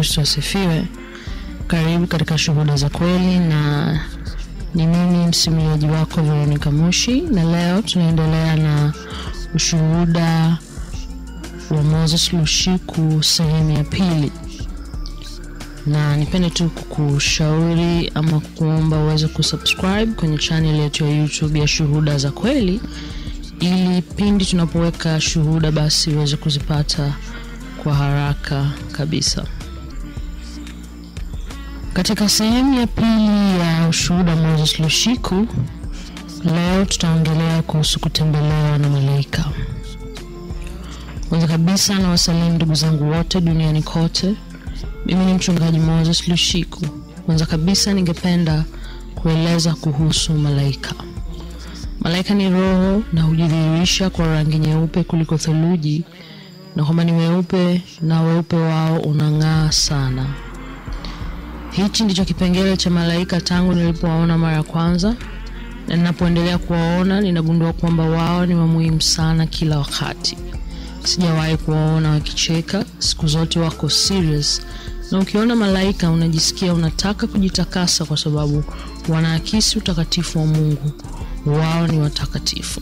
Kristo asifiwe. Karibu katika Shuhuda za Kweli, na ni mimi msimuliaji wako Veronica Mushi, na leo tunaendelea na ushuhuda wa Moses Lushiku sehemu ya pili. Na nipende tu kukushauri ama kuomba uweze kusubscribe kwenye channel yetu ya YouTube ya Shuhuda za Kweli, ili pindi tunapoweka shuhuda basi uweze kuzipata kwa haraka kabisa. Katika sehemu ya pili ya ushuhuda Moses Lushiku, leo tutaongelea kuhusu kutembelewa na malaika. Kwanza kabisa na wasalimu ndugu zangu wote duniani kote. Mimi ni mchungaji Moses Lushiku. Kwanza kabisa ningependa kueleza kuhusu malaika. Malaika ni roho na hujidhihirisha kwa rangi nyeupe kuliko theluji, na kwamba ni weupe na weupe wao unang'aa sana. Hichi ndicho kipengele cha malaika tangu nilipowaona mara ya kwanza, na ninapoendelea kuwaona ninagundua kwamba wao ni muhimu sana kila wakati. Sijawahi kuwaona wakicheka, siku zote wako serious, na ukiona malaika unajisikia unataka kujitakasa kwa sababu wanaakisi utakatifu wa Mungu. Wao ni watakatifu.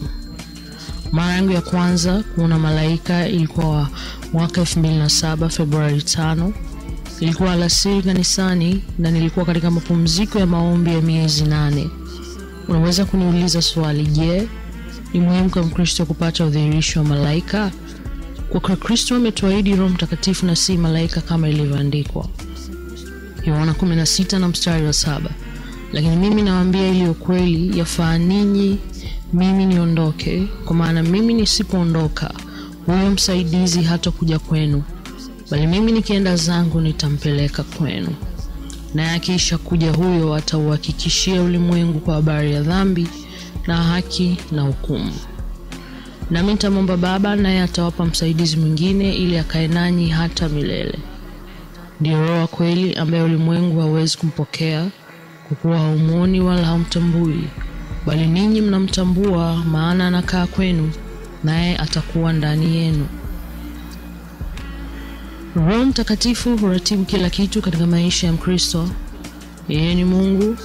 Mara yangu ya kwanza kuona malaika ilikuwa mwaka 2007 Februari 5. Ilikuwa alasiri kanisani na nilikuwa katika mapumziko ya maombi ya miezi 8. Unaweza kuniuliza swali, je, ni muhimu kwa Mkristo kupata udhihirisho wa malaika? Kwa Kristo ametuahidi Roho Mtakatifu na si malaika kama ilivyoandikwa Yohana 16 na mstari wa 7. Lakini mimi nawaambia ile kweli, yafaa ninyi mimi niondoke, kwa maana mimi nisipoondoka huyo msaidizi hatakuja kwenu, bali mimi nikienda zangu nitampeleka kwenu. Na akisha kuja huyo atauhakikishia ulimwengu kwa habari ya dhambi na haki na hukumu. Nami nitamwomba Baba, naye atawapa msaidizi mwingine ili akae nanyi hata milele. Ndiyo Roho kweli ambaye ulimwengu hauwezi kumpokea, kwa kuwa haumuoni wala hamtambui, bali ninyi mnamtambua, maana anakaa kwenu naye atakuwa ndani yenu. Roho Mtakatifu huratibu kila kitu katika maisha ya Mkristo. Yeye ni Mungu,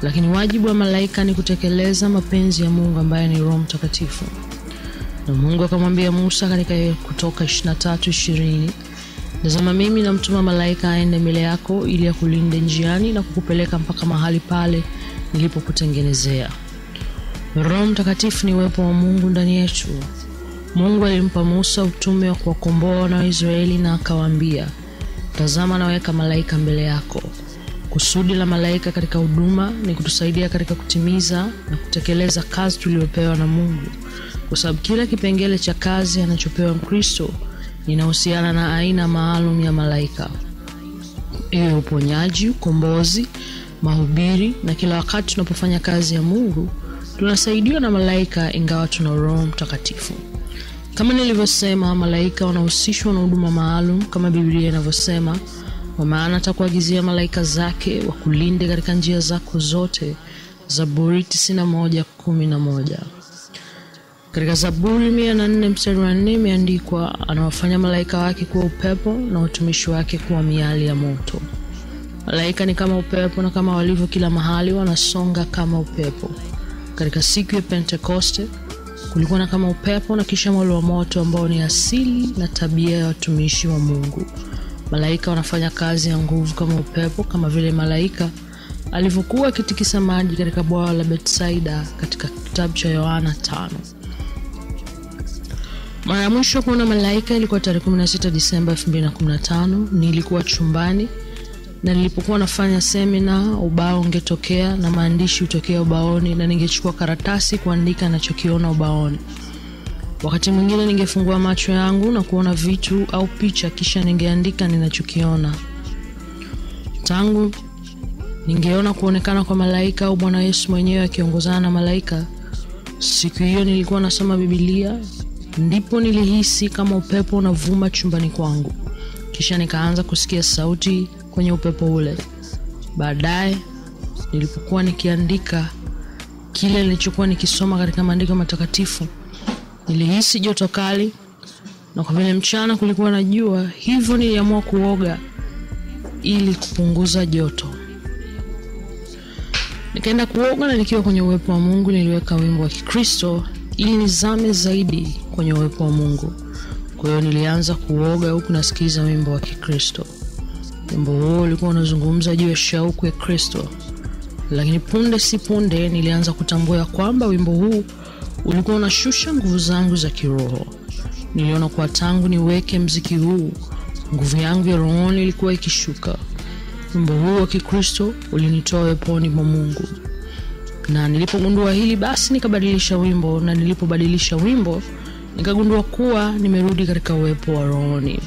lakini wajibu wa malaika ni kutekeleza mapenzi ya Mungu ambaye ni Roho Mtakatifu. Na Mungu akamwambia Musa katika Kutoka 23:20, "Tazama mimi namtuma malaika aende mbele yako ili akulinde njiani na kukupeleka mpaka mahali pale nilipokutengenezea." Roho Mtakatifu ni uwepo wa Mungu ndani yetu. Mungu alimpa Musa utume wa kuwakomboa wana wa Israeli na akawaambia, "Tazama naweka malaika mbele yako." Kusudi la malaika katika huduma ni kutusaidia katika kutimiza na kutekeleza kazi tuliyopewa na Mungu, kwa sababu kila kipengele cha kazi anachopewa Mkristo inahusiana na aina maalum ya malaika. Iwe uponyaji, ukombozi, mahubiri, na kila wakati tunapofanya kazi ya Mungu tunasaidiwa na malaika, ingawa tuna Roho Mtakatifu. Kama nilivyosema, malaika wanahusishwa na huduma maalum kama Biblia inavyosema, "Kwa maana atakuagizia malaika zake wakulinde katika njia zako zote." Zaburi 91:11. Katika Zaburi 104 mstari wa 4 imeandikwa, "Anawafanya malaika wake kuwa upepo na watumishi wake kuwa miali ya moto." Malaika ni kama upepo, na kama walivyo kila mahali wanasonga kama upepo. Katika siku ya Pentekoste kulikuwa na kama upepo na kisha moto wa moto ambao ni asili na tabia ya watumishi wa Mungu. Malaika wanafanya kazi ya nguvu kama upepo, kama vile malaika alivyokuwa akitikisa maji katika bwawa la Betsaida katika kitabu cha Yohana 5. Mara ya mwisho kuona malaika ilikuwa tarehe 16 Disemba 2015. Nilikuwa chumbani na nilipokuwa nafanya semina, ubao ungetokea na maandishi utokea ubaoni, na ningechukua karatasi kuandika ninachokiona ubaoni. Wakati mwingine ningefungua macho yangu na kuona vitu au picha, kisha ningeandika ninachokiona. Tangu ningeona kuonekana kwa malaika au Bwana Yesu mwenyewe akiongozana na malaika, siku hiyo nilikuwa nasoma Biblia, ndipo nilihisi kama upepo unavuma chumbani kwangu. Kisha nikaanza kusikia sauti kwenye upepo ule. Baadaye nilipokuwa nikiandika kile nilichokuwa nikisoma katika maandiko matakatifu, nilihisi joto kali, na kwa vile mchana kulikuwa na jua, hivyo niliamua kuoga ili kupunguza joto. Nikaenda kuoga, na nikiwa kwenye uwepo wa Mungu niliweka wimbo wa Kikristo ili nizame zaidi kwenye uwepo wa Mungu. Kwa hiyo nilianza kuoga huku nasikiza wimbo wa Kikristo. Wimbo huo ulikuwa unazungumza juu ya shauku ya Kristo. Lakini punde si punde nilianza kutambua kwamba wimbo huu ulikuwa unashusha nguvu zangu za kiroho. Niliona kwa tangu niweke mziki huu, nguvu yangu ya roho ilikuwa ikishuka. Wimbo huu wa Kikristo ulinitoa weponi mwa Mungu. Na nilipogundua hili basi nikabadilisha wimbo, na nilipobadilisha wimbo nikagundua kuwa nimerudi katika uwepo wa rohoni.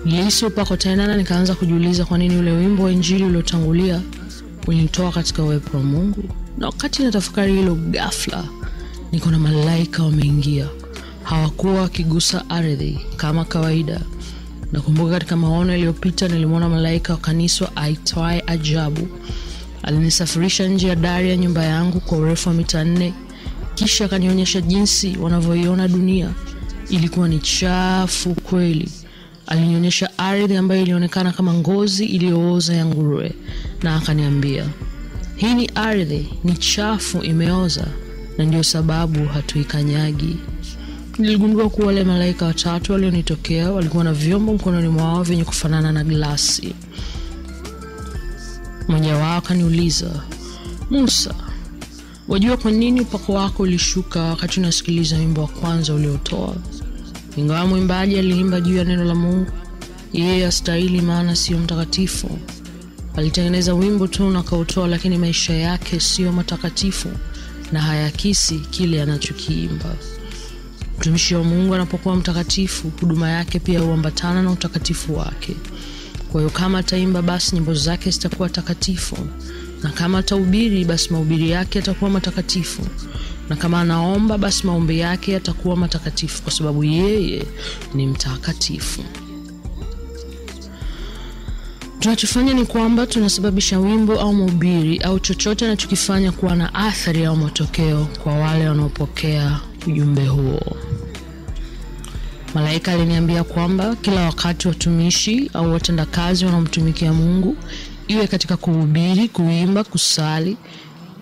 Nilihisi upako tena, na nikaanza kujiuliza kwa nini ule wimbo wa injili uliotangulia ulinitoa katika uwepo wa Mungu. Na wakati natafakari hilo, ghafla nikaona malaika wameingia. Hawakuwa wakigusa ardhi kama kawaida. Nakumbuka katika maono yaliyopita nilimwona malaika wa kanisa aitwaye Ajabu. Alinisafirisha nje ya dari ya nyumba yangu kwa urefu wa mita 4, kisha akanionyesha jinsi wanavyoiona dunia. Ilikuwa ni chafu kweli. Alinionyesha ardhi ambayo ilionekana kama ngozi iliyooza ya nguruwe, na akaniambia, hii ni ardhi, ni chafu, imeoza, na ndio sababu hatuikanyagi. Niligundua kuwa wale malaika watatu walionitokea walikuwa na vyombo mkononi mwao vyenye kufanana na glasi. Mmoja wao akaniuliza, Musa, wajua kwa nini upako wako ulishuka wakati unasikiliza wimbo wa kwanza uliotoa? Ingawa mwimbaji aliimba juu ya neno la Mungu, yeye hastahili, maana sio mtakatifu. Alitengeneza wimbo tu na kautoa, lakini maisha yake sio matakatifu na hayakisi kile anachokiimba. Mtumishi wa Mungu anapokuwa mtakatifu, huduma yake pia huambatana na utakatifu wake. Kwa hiyo kama ataimba, basi nyimbo zake zitakuwa takatifu, na kama atahubiri, basi mahubiri yake yatakuwa matakatifu, na kama anaomba, basi maombi yake yatakuwa matakatifu, kwa sababu yeye ni mtakatifu. Tunachofanya ni kwamba tunasababisha wimbo au mahubiri au chochote anachokifanya kuwa na athari au matokeo kwa wale wanaopokea ujumbe huo. Malaika aliniambia kwamba kila wakati watumishi au watendakazi wanaomtumikia Mungu, iwe katika kuhubiri, kuimba, kusali,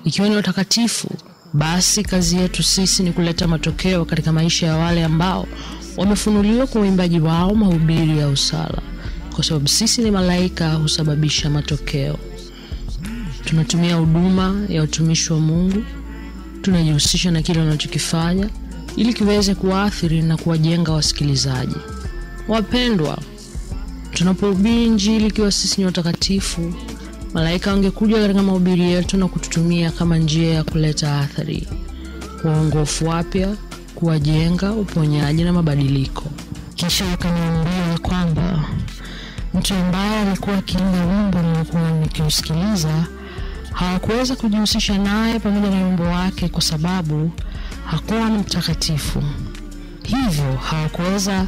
ikiwa ni watakatifu, basi kazi yetu sisi ni kuleta matokeo katika maisha ya wale ambao wamefunuliwa kwa uimbaji wao, mahubiri au sala. Kwa sababu sisi ni malaika, husababisha matokeo. Tunatumia huduma ya utumishi wa Mungu, tunajihusisha na kile wanachokifanya ili kiweze kuathiri na kuwajenga wasikilizaji. Wapendwa, tunapohubiri injili kwa sisi ni watakatifu, malaika wangekuja katika mahubiri yetu na kututumia kama njia ya kuleta athari, kuongofu wapya, kuwajenga, uponyaji na mabadiliko. Kisha wakaniambia kwamba mtu ambaye alikuwa akiimba wimbo nilikuwa nikiusikiliza hawakuweza kujihusisha naye pamoja na wimbo wake kwa sababu hakuwa mtakatifu. Hivyo hawakuweza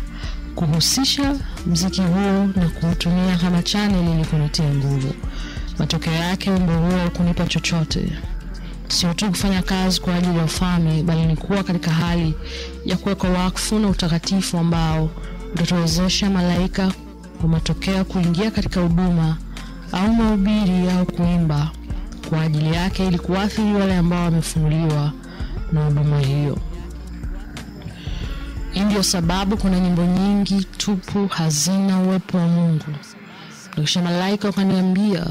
kuhusisha mziki huo na kuutumia kama channel ili kunitia nguvu. Matokeo yake wimbo huo hakunipa chochote. Sio tu kufanya kazi kwa ajili ya ufalme, bali ni kuwa katika hali ya kuweka wakfu na utakatifu ambao utatuwezesha malaika wa matokeo kuingia katika huduma au mahubiri au kuimba kwa ajili yake ili kuathiri wale ambao wamefunuliwa na huduma hiyo. Ndio sababu kuna nyimbo nyingi tupu hazina uwepo wa Mungu. Kisha malaika wakaniambia,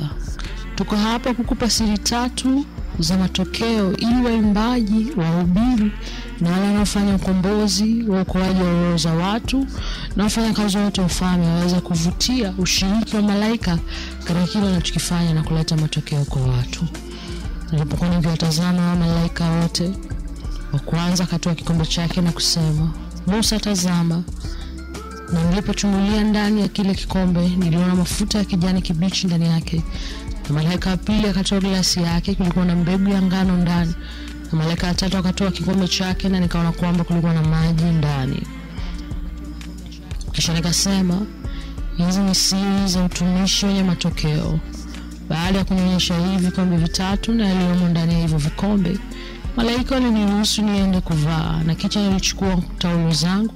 tuko hapa kukupa siri 3 za matokeo ili waimbaji, wahubiri na wale wanaofanya ukombozi, uokoaji wa roho za watu na wafanya kazi wote ufalme waweze kuvutia ushiriki wa malaika katika kile wanachokifanya na kuleta matokeo kwa watu. Nilipokuwa nikiwatazama malaika wote, wa kwanza akatoa kikombe chake na kusema, Musa, tazama. Na nilipochungulia ndani ya kile kikombe, niliona mafuta ya kijani kibichi ndani yake. Na malaika wa pili akatoa glasi yake, kulikuwa na mbegu ya ngano ndani. Na malaika wa tatu akatoa kikombe chake, na nikaona kwamba kulikuwa na maji ndani. Kisha nikasema, hizi ni siri za utumishi wenye matokeo. Baada ya kunionyesha hivi vikombe 3 na yaliyomo ndani ya hivyo vikombe, malaika waliniruhusu niende kuvaa, na kisha nilichukua taulo zangu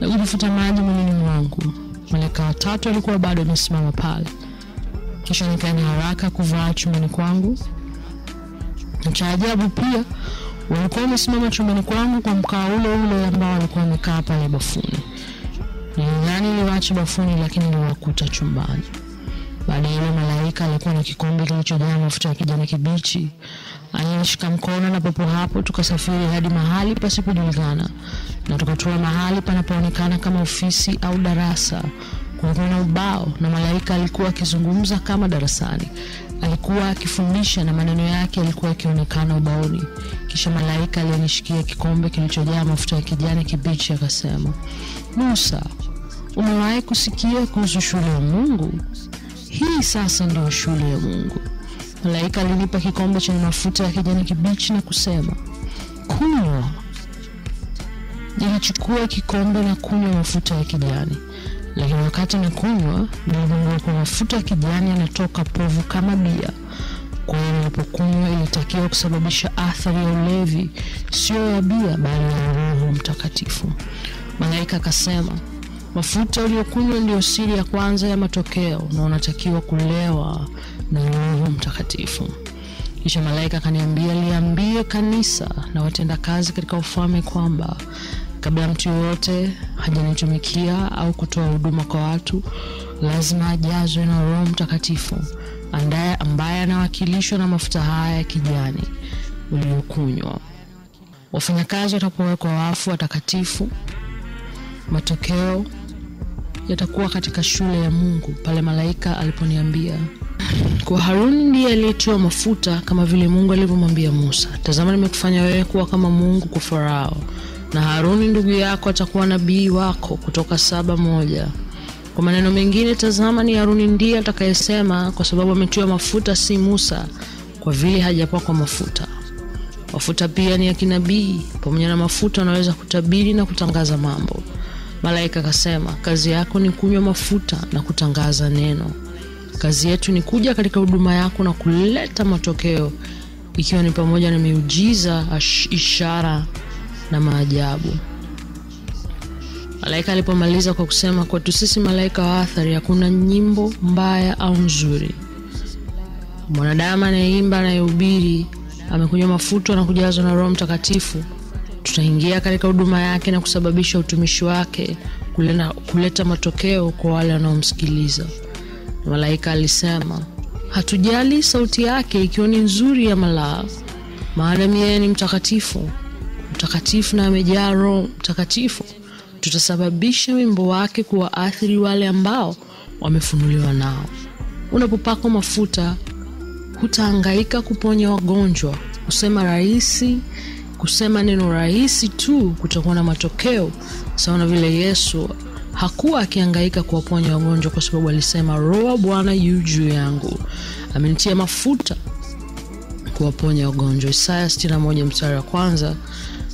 na kujifuta maji mwilini mwangu. Malaika watatu walikuwa bado wamesimama pale. Kisha nikaenda haraka kuvaa chumbani kwangu. Cha ajabu pia, walikuwa wamesimama chumbani kwangu kwa mkao ule ule ambao walikuwa wamekaa pale bafuni. Nilidhani niliwaacha bafuni, lakini niliwakuta chumbani. Baada ya malaika alikuwa na kikombe kilichojaa mafuta ya kijani kibichi. Alinishika mkono na papo hapo tukasafiri hadi mahali pasipojulikana, na tukatoa mahali panapoonekana kama ofisi au darasa. Kulikuwa na ubao na malaika alikuwa akizungumza kama darasani. Alikuwa akifundisha na maneno yake yalikuwa yakionekana ubaoni. Kisha malaika aliyenishikia kikombe kilichojaa mafuta ya kijani kibichi akasema, "Musa, umewahi kusikia kuhusu shule ya Mungu? Hii sasa ndio shule ya Mungu." Malaika alinipa kikombe chenye mafuta ya kijani kibichi na kusema, "Kunywa." Nilichukua kikombe na kunywa mafuta ya kijani. Lakini wakati nakunywa, niligundua kwa mafuta ya kijani yanatoka povu kama bia. Kwa hiyo nilipokunywa ilitakiwa kusababisha athari ya ulevi, sio ya bia bali ya Roho Mtakatifu. Malaika akasema, "Mafuta uliyokunywa ndio siri ya kwanza ya matokeo, na unatakiwa kulewa na Roho Mtakatifu." Kisha malaika akaniambia, "Liambie kanisa na watenda kazi katika ufalme kwamba kabla mtu yote hajanitumikia au kutoa huduma kwa watu, lazima ajazwe na Roho Mtakatifu, ambaye anawakilishwa na mafuta haya ya kijani uliyokunywa. Wafanyakazi watapowekwa wafu watakatifu, matokeo yatakuwa katika shule ya Mungu." Pale malaika aliponiambia, "Kwa Haruni ndiye aliyetiwa mafuta kama vile Mungu alivyomwambia Musa, tazama nimekufanya wewe kuwa kama Mungu kwa Farao, na Haruni ndugu yako atakuwa nabii wako kutoka Saba moja. Kwa maneno mengine, tazama ni Haruni ndiye atakayesema, kwa sababu ametiwa mafuta, si Musa, kwa vile hajapakwa mafuta. Mafuta pia ni ya kinabii, pamoja na mafuta unaweza kutabiri na kutangaza mambo." Malaika akasema, "Kazi yako ni kunywa mafuta na kutangaza neno. Kazi yetu ni kuja katika huduma yako na kuleta matokeo, ikiwa ni pamoja na miujiza, ishara na maajabu." Malaika alipomaliza kwa kusema, "Kwetu sisi malaika wa athari hakuna nyimbo mbaya au nzuri. Mwanadamu anayeimba, anayehubiri, amekunywa mafuta na kujazwa na Roho Mtakatifu, tutaingia katika huduma yake na kusababisha utumishi wake kuleta matokeo kwa wale wanaomsikiliza." Malaika alisema, "Hatujali sauti yake ikiwa ni nzuri ya malaa, maadamu yeye ni mtakatifu na amejaa Roho Mtakatifu, tutasababisha wimbo wake kuwaathiri wale ambao wamefunuliwa nao. Unapopakwa mafuta, hutahangaika kuponya wagonjwa, kusema neno rahisi tu kutakuwa na matokeo, sawa na vile Yesu hakuwa akihangaika kuwaponya wagonjwa, kwa sababu alisema, Roho wa Bwana yu juu yangu, amenitia mafuta kuwaponya wagonjwa." Isaya 61 mstari wa kwanza,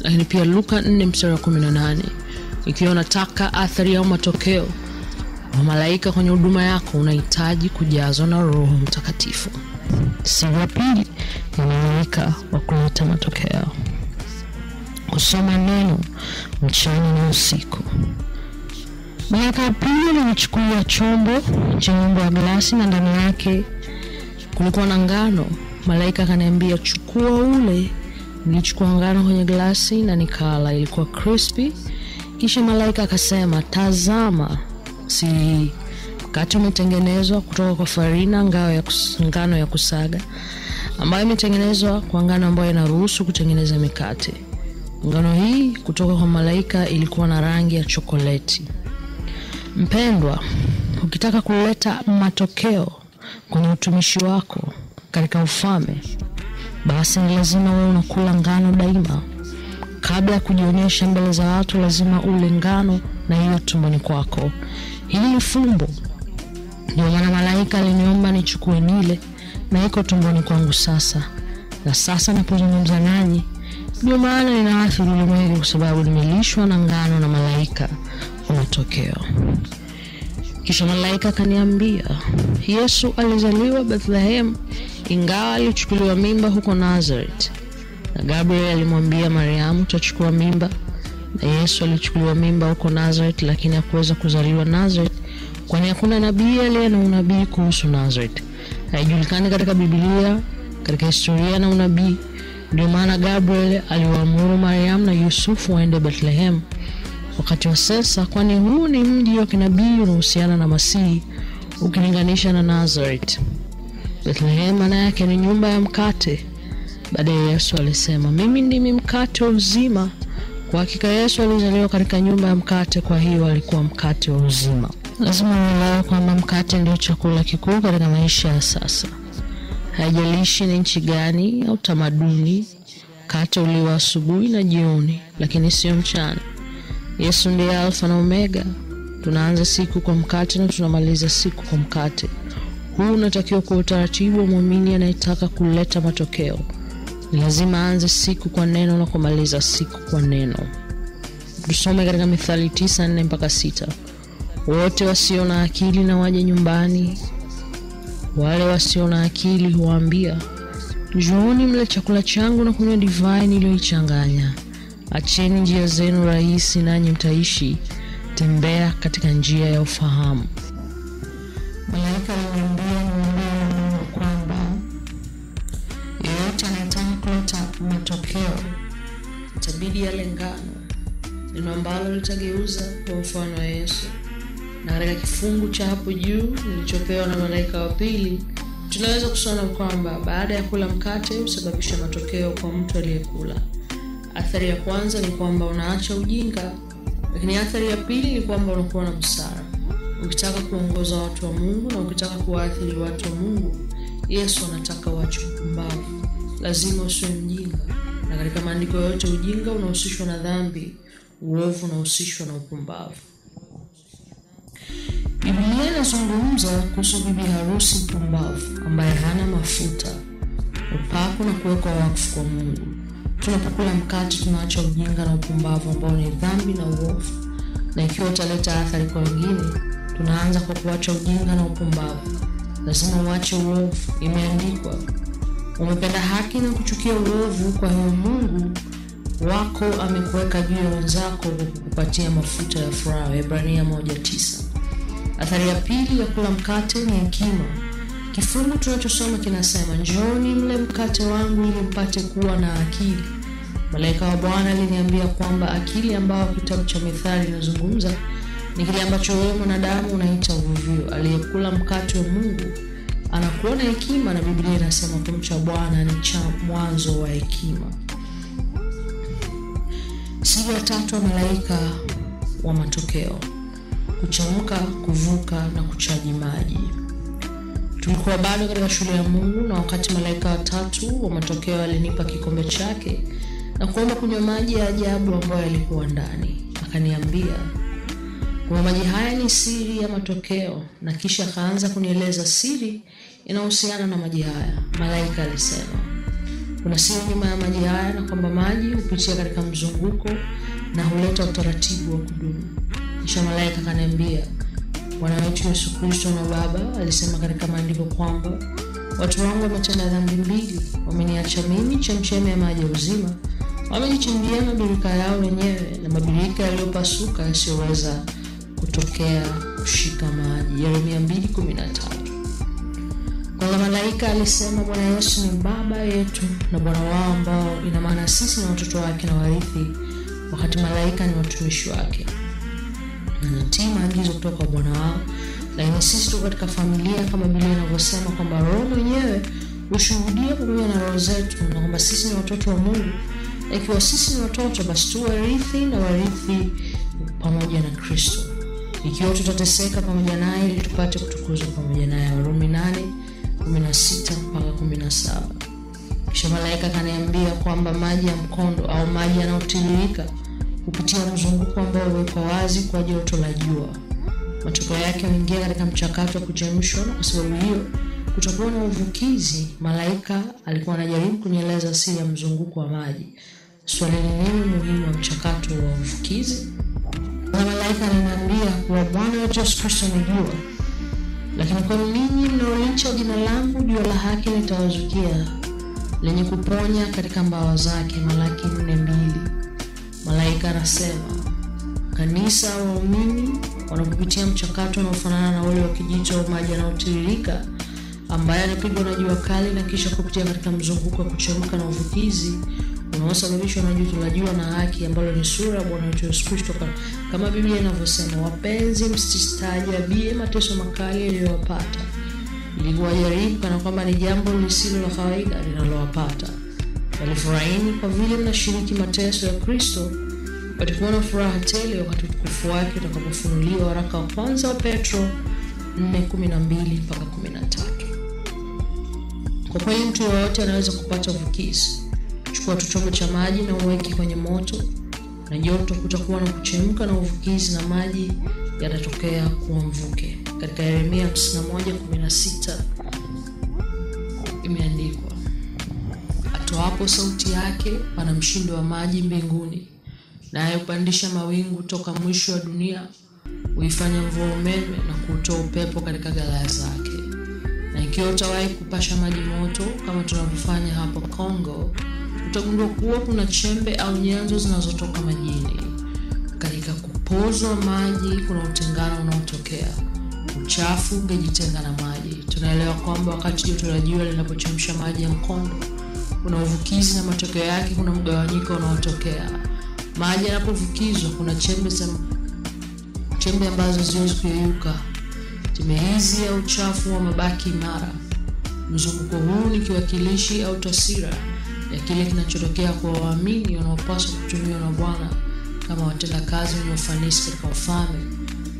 lakini pia Luka 4 mstari wa 18. Ikiwa unataka athari au matokeo wa malaika kwenye huduma yako, unahitaji kujazwa na Roho Mtakatifu. Siri ya pili ya malaika wa kuleta matokeo: kusoma neno mchana na usiku. Malaika wa pili alinichukua chombo chenye umbo wa glasi na ndani yake kulikuwa na ngano. Malaika akaniambia, "Chukua ule." Nilichukua ngano kwenye glasi na nikala, ilikuwa crispy. Kisha malaika akasema, "Tazama, si mkate umetengenezwa kutoka kwa farina, ngano ya kusaga, ambayo imetengenezwa kwa ngano ambayo inaruhusu kutengeneza mikate." Ngano hii kutoka kwa malaika ilikuwa na rangi ya chokoleti. Mpendwa, ukitaka kuleta matokeo kwenye utumishi wako katika ufalme, basi ni lazima wewe unakula ngano daima. Kabla ya kujionyesha mbele za watu, lazima ule ngano na hiyo tumboni kwako. Hili ni fumbo. Ndio maana malaika aliniomba nichukue nile, na iko tumboni kwangu sasa. Na sasa napozungumza nanyi, ndio maana ninaathiri ulimwengu, kwa sababu nimelishwa na ngano na malaika kwa matokeo. Kisha malaika akaniambia, Yesu alizaliwa Bethlehem, ingawa alichukuliwa mimba huko Nazareth. Na Gabriel alimwambia Mariamu, "Utachukua mimba." Na Yesu alichukuliwa mimba huko Nazareth, lakini hakuweza kuzaliwa Nazareth kwani hakuna nabii aliye na unabii kuhusu Nazareth. Haijulikani katika Biblia, katika historia na unabii. Ndio maana Gabriel aliwaamuru Mariam na Yusufu waende Bethlehem wakati wa sasa, kwani huu ni mji wa kinabii unaohusiana na Masihi ukilinganisha na Nazareth. Bethlehem maana yake ni nyumba ya mkate. Baadaye Yesu alisema, mimi ndimi mkate wa uzima. Kwa hakika Yesu alizaliwa katika nyumba ya mkate, kwa hiyo alikuwa mkate wa uzima. Lazima uelewe kwamba mkate ndio chakula kikuu katika maisha ya sasa. Haijalishi ni nchi gani au tamaduni, mkate uliwa asubuhi na jioni, lakini sio mchana. Yesu ndiye Alfa na Omega. Tunaanza siku kwa mkate na tunamaliza siku kwa mkate. Huu unatakiwa kwa utaratibu wa muumini anayetaka kuleta matokeo. Ni lazima aanze siku kwa neno na kumaliza siku kwa neno. Tusome katika Mithali 9:4-6. Wote wasio na akili na waje nyumbani. Wale wasio na akili huambia, njooni mle chakula changu na kunywa divai niliyoichanganya. Acheni njia zenu rahisi nanyi mtaishi. Tembea katika njia ya ufahamu. Malaika alimwambia Mungu kwamba yeyote anayetaka kuleta matokeo itabidi yale ngano, neno ambalo litageuza kwa mfano wa Yesu. Na katika kifungu cha hapo juu nilichopewa na malaika wa pili, tunaweza kusoma kwamba baada ya kula mkate husababisha matokeo kwa mtu aliyekula. Athari ya kwanza ni kwamba unaacha ujinga, lakini athari ya pili ni kwamba unakuwa na busara. Ukitaka kuongoza watu wa Mungu na ukitaka kuwaathiri watu wa Mungu, Yesu anataka uache upumbavu. Lazima usiwe mjinga. Na katika maandiko yote ujinga unahusishwa na dhambi, uovu unahusishwa na upumbavu. Biblia inazungumza kuhusu bibi harusi mpumbavu ambaye hana mafuta, upako na kuwekwa wakfu kwa Mungu. Tunapokula mkate tunaacha ujinga na upumbavu ambao ni dhambi na uovu. Na ikiwa utaleta athari kwa wengine, tunaanza kwa kuacha ujinga na upumbavu. Lazima uache uovu. Imeandikwa, umependa haki na kuchukia uovu, kwa hiyo Mungu wako amekuweka juu ya wenzako kukupatia mafuta ya furaha. Waebrania 1:9. Athari ya pili ya kula mkate ni hekima. Kifungu tunachosoma kinasema, njooni mle mkate wangu ili mpate kuwa na akili. Malaika wa Bwana aliniambia kwamba akili ambayo kitabu cha Mithali inazungumza ni kile ambacho wewe mwanadamu unaita uvuvio. Aliyekula mkate wa Mungu anakuwa na hekima, na Biblia inasema kumcha Bwana ni mwanzo wa hekima. Siri ya tatu ya malaika wa matokeo: kuchamka, kuvuka na kuchaji maji. Tulikuwa bado katika shule ya Mungu, na wakati malaika wa tatu wa matokeo alinipa kikombe chake na kuomba kunywa maji ya ajabu ambayo yalikuwa ndani, akaniambia kwa maji haya ni siri ya matokeo, na kisha akaanza kunieleza siri inayohusiana na maji haya. Malaika alisema kuna siri nyuma ya maji haya, na kwamba maji hupitia katika mzunguko na huleta utaratibu wa kudumu. Kisha malaika akaniambia, Bwana wetu Yesu Kristo na Baba alisema katika maandiko kwamba watu wangu wametenda dhambi mbili. Wameniacha mimi, chemchemi ya maji ya uzima. Wamenichimbia mabirika yao wenyewe, na mabirika yaliyopasuka yasiyoweza kutokea kushika maji. Yeremia 2:13. Kwa malaika alisema Bwana Yesu ni baba yetu na Bwana wao, ambao ina maana sisi ni watoto wake na warithi, wakati malaika ni watumishi wake. Wanatii maagizo kutoka kwa Bwana wao. Lakini sisi tuko katika familia, kama Biblia inavyosema kwamba Roho mwenyewe hushuhudia pamoja na roho zetu na kwamba sisi ni watoto wa Mungu. Na ikiwa sisi ni watoto, basi tu warithi na warithi pamoja na Kristo. Ikiwa tutateseka pamoja naye ili tupate kutukuzwa pamoja naye. Warumi 8:16-17. Kisha malaika akaniambia kwamba maji ya mkondo au maji yanayotiririka kupitia mzunguko ambao uko wazi kwa joto la jua. Matokeo yake huingia katika mchakato wa kuchemshwa, na kwa sababu hiyo kutakuwa na uvukizi. Malaika alikuwa anajaribu kunieleza siri ya mzunguko wa maji. Swali ni nini muhimu wa mchakato wa uvukizi? Na malaika aliniambia kuwa Bwana wetu Yesu Kristo ni jua, lakini kwa ninyi mnaolicha jina langu, jua la haki litawazukia lenye kuponya katika mbawa zake. Malaki 4:2. Malaika anasema kanisa, waumini wanapopitia mchakato unaofanana na ule wa kijito au maji yanayotiririka ambaye anapigwa na jua kali na kisha kupitia katika mzunguko wa kuchemka na uvukizi unaosababishwa na joto la jua na haki, ambalo ni sura ya Bwana wetu Yesu Kristo, kama Biblia inavyosema, wapenzi msistaajabie mateso makali yaliyowapata, ili kuwajaribu kana kwamba ni jambo lisilo la kawaida linalowapata, bali furahini kwa vile mnashiriki mateso ya Kristo, watakuwa na furaha tele wakati utukufu wake utakapofunuliwa. Waraka wa kwanza wa Petro 4:12-13. Kwa kweli mtu yeyote anaweza kupata uvukizi. Chukua chombo cha maji na uweke kwenye moto, na joto kutakuwa na kuchemka na uvukizi, na maji yatatokea kuwa mvuke. Katika Yeremia 51:16 imeandikwa, atoapo sauti yake pana mshindo wa maji mbinguni, naye hupandisha mawingu toka mwisho wa dunia, huifanya mvua umeme na kutoa upepo katika ghala zake. Na ikiwa utawahi kupasha maji moto kama tunavyofanya hapa Kongo, utagundua kuwa kuna chembe au nyanzo zinazotoka majini. Katika kupozwa maji kuna utengano unaotokea. Uchafu ungejitenga na maji. Tunaelewa kwamba wakati joto la jua linapochemsha maji ya mkondo, kuna uvukizi na matokeo yake kuna mgawanyiko unaotokea. Maji yanapovukizwa kuna chembe ambazo haziwezi kuyeyuka. Chembe hizi au uchafu wa mabaki imara. Mzunguko huu ni kiwakilishi au taswira ya kile kinachotokea kwa waamini wanaopaswa kutumiwa na Bwana kama watendakazi wenye ufanisi katika ufalme,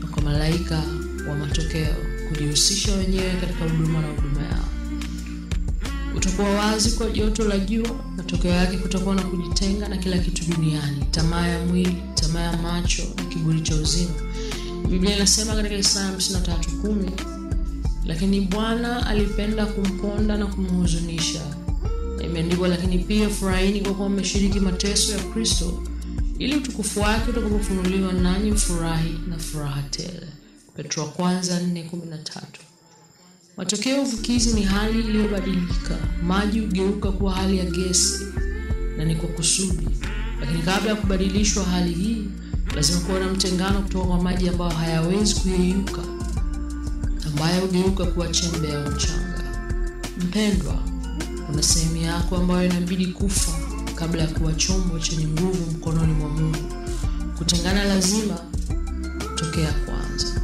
na kwa malaika wa matokeo kujihusisha wenyewe katika huduma na huduma yao. Utakuwa wazi kwa joto la jua, matokeo yake kutakuwa na kujitenga na kila kitu duniani, tamaa ya mwili, tamaa ya macho na kiburi cha uzima. Biblia inasema katika Isaya 53:10, lakini Bwana alipenda kumponda na kumhuzunisha. Imeandikwa, lakini pia furahini kwa kuwa mmeshiriki mateso ya Kristo, ili utukufu wake utakapofunuliwa nanyi mfurahi na furaha tele. Petro wa kwanza 4:13. Matokeo ya uvukizi ni hali iliyobadilika. Maji hugeuka kuwa hali ya gesi, na ni kwa kusudi. Lakini kabla ya kubadilishwa hali hii, lazima kuwa na mtengano kutoka kwa maji ambayo hayawezi kuyeyuka, ambayo hugeuka kuwa chembe ya mchanga. Mpendwa, kuna sehemu yako ambayo inabidi kufa kabla ya kuwa chombo chenye nguvu mkononi mwa Mungu. Kutengana lazima kutokea kwanza.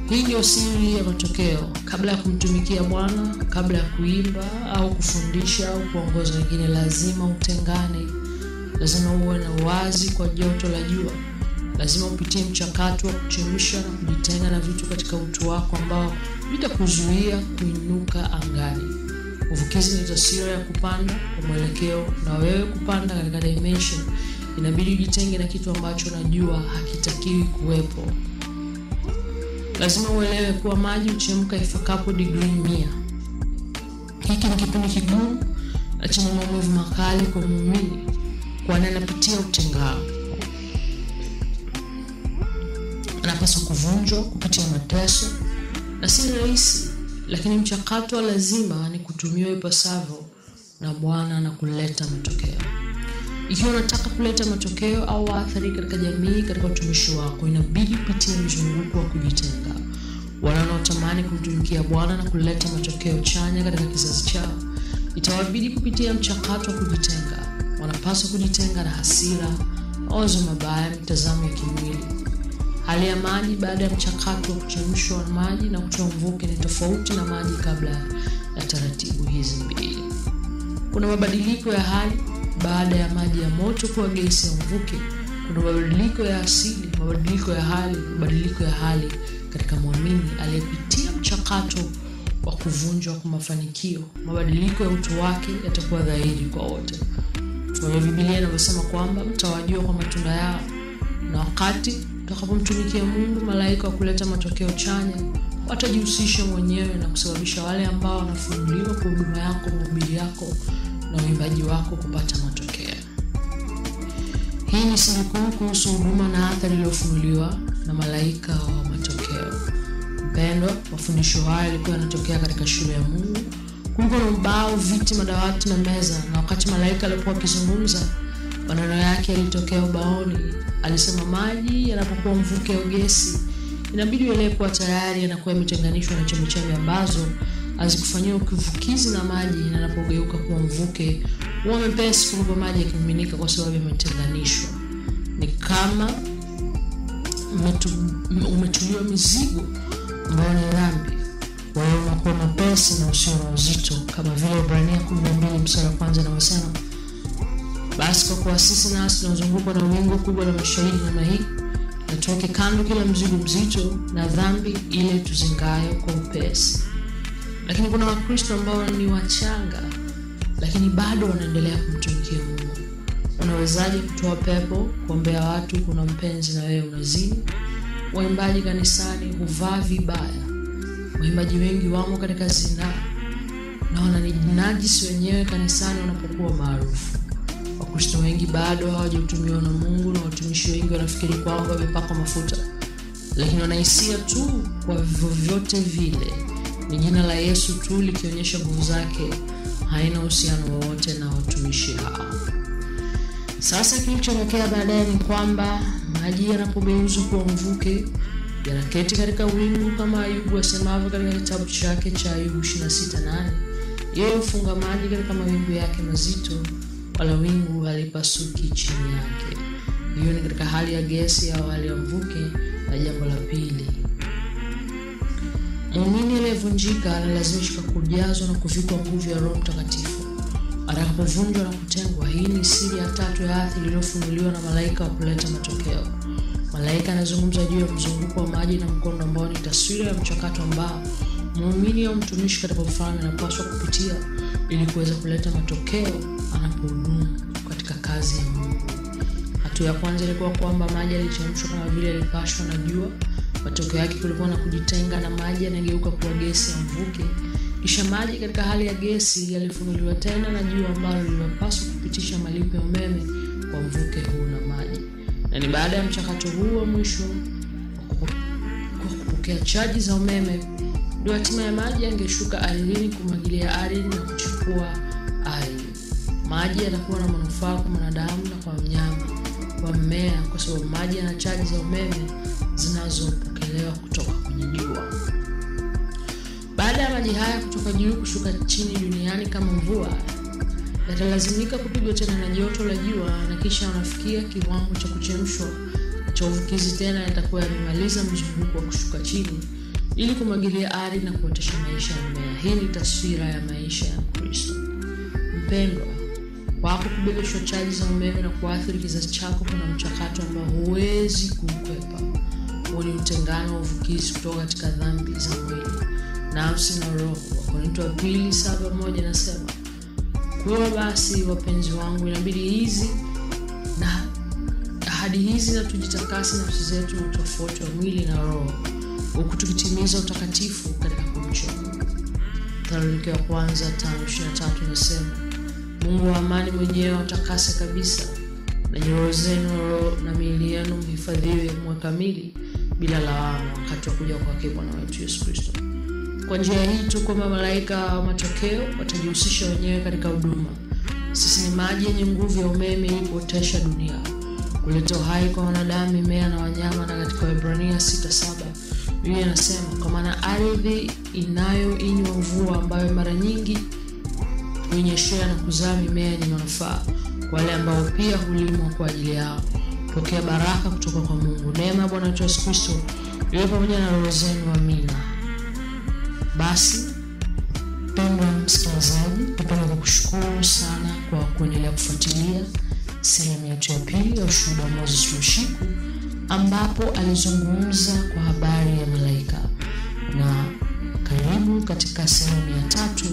Hii ndio siri ya matokeo. Kabla ya kumtumikia Bwana, kabla ya kuimba au kufundisha au kuongoza wengine, lazima utengane. Lazima uwe na uwazi kwa joto la jua. Lazima upitie mchakato wa kuchemsha na kujitenga na vitu katika utu wako ambao vitakuzuia kuinuka angani. Uvukizi ni taswira ya kupanda kwa mwelekeo, na wewe kupanda katika dimension inabidi ujitenge na kitu ambacho unajua hakitakiwi kuwepo. Lazima uelewe kuwa maji huchemka ifikapo degree 100. Hiki ni kipindi kigumu na chenye maumivu makali kwa muumini, kwani anapitia utengano. Anapaswa kuvunjwa kupitia mateso, na si rahisi, lakini mchakato lazima ni kutumiwa ipasavyo na Bwana na kuleta matokeo. Ikiwa unataka kuleta matokeo au athari katika jamii, katika utumishi wako, inabidi upitie mzunguko wa kujitenga. Wanaotamani kumtumikia Bwana na kuleta matokeo chanya katika kizazi chao, itawabidi kupitia mchakato wa kujitenga. Wanapaswa kujitenga na hasira, mawazo mabaya, mitazamo ya kimwili. Hali ya maji baada ya mchakato wa kuchemshwa maji na kutoa mvuke ni tofauti na maji kabla ya taratibu hizi mbili. Kuna mabadiliko ya hali baada ya maji ya moto kuwa gesi ya mvuke. Kuna mabadiliko ya asili, mabadiliko ya hali katika muumini aliyepitia mchakato wa kuvunjwa kwa mafanikio. Mabadiliko ya utu wake yatakuwa dhahiri kwa wote. Kwa Biblia inasema kwamba mtawajua kwa matunda yao. Na wakati utakapomtumikia Mungu, malaika wa kuleta matokeo chanya watajihusisha mwenyewe na kusababisha wale ambao wanafunuliwa kwa huduma yako, mahubiri yako na uimbaji wako kupata matokeo. Hii ni siri kuu kuhusu huduma na athari iliyofunuliwa na malaika wa matokeo. Mpendwa, mafundisho haya yalikuwa yanatokea katika shule ya Mungu. Kulikuwa na ubao, viti, madawati na meza, na wakati malaika alipokuwa akizungumza, Maneno yake yalitokea ubaoni. Alisema maji yanapokuwa mvuke au gesi, inabidi yalepo tayari yanakuwa yametenganishwa na chemchemi ambazo hazikufanywa ukivukizi na maji, na yanapogeuka kuwa mvuke huwa mepesi kuliko maji yakimiminika kwa sababu yametenganishwa. Ni kama umetuliwa mizigo ambayo ni dhambi, wewe unakuwa mepesi na usio na uzito, kama vile Ibrania 12 mstari wa 1 inasema, basi kwa kuwa sisi nasi tunazungukwa na wingu kubwa la mashahidi namna hii, na tuweke kando kila mzigo mzito na dhambi ile tuzingayo kwa upesi. Lakini kuna Wakristo ambao ni wachanga lakini bado wanaendelea kumtumikia Mungu. Unawezaje kutoa pepo, kuombea watu kuna mpenzi na wewe unazini? Waimbaji kanisani huvaa vibaya. Waimbaji wengi wamo katika zinaa na wananijisi wenyewe kanisani wanapokuwa maarufu. Wakristo wengi bado hawajatumiwa na Mungu, na watumishi wengi wanafikiri kwamba wamepakwa mafuta, lakini wanahisia tu. Kwa vyovyote vile ni jina la Yesu tu likionyesha nguvu zake, haina uhusiano wowote na watumishi hao. Sasa kilichotokea baadaye ni kwamba maji yanapogeuzwa kuwa mvuke yanaketi katika wingu, kama Ayubu asemavyo katika kitabu chake cha Ayubu 26:8, yeye hufunga maji katika mawingu yake mazito, wala wingu halipasuki chini yake. Hiyo ni katika hali ya gesi au hali ya mvuke. Na jambo la pili, muumini aliyevunjika analazimishwa kujazwa na kuvikwa nguvu ya Roho Mtakatifu atakapovunjwa na kutengwa. Hii ni siri ya tatu ya athari iliyofunuliwa na malaika wa kuleta matokeo. Malaika anazungumza juu ya mzunguko wa maji na mkondo, ambao ni taswira ya mchakato ambao muumini au mtumishi katika ufalme anapaswa kupitia ili kuweza kuleta matokeo anapohudumu katika kazi ya Mungu. Hatua ya kwanza ilikuwa kwamba maji yalichemshwa kama vile yalipashwa na jua. Matokeo yake kulikuwa na kujitenga na maji yanageuka kuwa gesi ya mvuke. Kisha maji katika hali ya gesi yalifunuliwa tena na jua ambalo lilipaswa kupitisha malipo ya umeme kwa mvuke huu na maji. Na ni baada ya mchakato huu wa mwisho kwa kupokea chaji za umeme ndio hatimaye maji yangeshuka ardhini kumwagilia ardhi na kuchukua ardhi. Maji yatakuwa na manufaa kwa mwanadamu na kwa mnyama, kwa mmea, kwa sababu maji yana chaji za umeme zinazopokelewa kutoka kwenye jua. Baada ya maji haya kutoka juu kushuka chini duniani kama mvua, yatalazimika kupigwa tena na joto la jua, na kisha wanafikia kiwango cha kuchemshwa cha uvukizi tena, yatakuwa yamemaliza mzunguko wa kushuka chini ili kumwagilia ardhi na kuotesha maisha ya mmea. Hii ni taswira ya maisha ya Kristo. Mpendwa, wako kubebeshwa chaji za umeme na kuathiri kizazi chako kuna mchakato ambao huwezi kukwepa. Huo ni utengano wa uvukizi kutoka katika dhambi za mwili, nafsi na roho. Wakorintho 2:7 inasema, kwa basi wapenzi wangu, inabidi hizi na ahadi hizi na tujitakase nafsi zetu na utofauti wa mwili na roho, huku tukitimiza utakatifu katika kumcha Mungu. Thesalonike ya kwanza 5:23 inasema, Mungu wa amani mwenyewe atakase kabisa, na roho zenu na miili yenu mhifadhiwe mwe kamili bila lawama wakati wa kuja kwake Bwana wetu Yesu Kristo. Kwa njia hii tu kwamba malaika wa matokeo watajihusisha wenyewe katika huduma. Sisi ni maji yenye nguvu ya umeme ili kuotesha dunia, kuleta uhai kwa wanadamu, mimea na wanyama. Na katika Ibrania 6:7 Biblia inasema, kwa maana ardhi inayoinywa mvua ambayo mara nyingi hunyeshea na kuzaa mimea yenye manufaa kwa wale ambao pia hulimwa kwa ajili yao, pokea baraka kutoka kwa Mungu. Neema ya Bwana wetu Yesu Kristo iwe pamoja na roho zenu. Amina. Basi mpendwa msikilizaji, napenda kukushukuru sana kwa kuendelea kufuatilia sehemu yetu ya pili ya ushuhuda wa Moses Lushiku, ambapo alizungumza kwa habari ya malaika. Na karibu katika sehemu ya tatu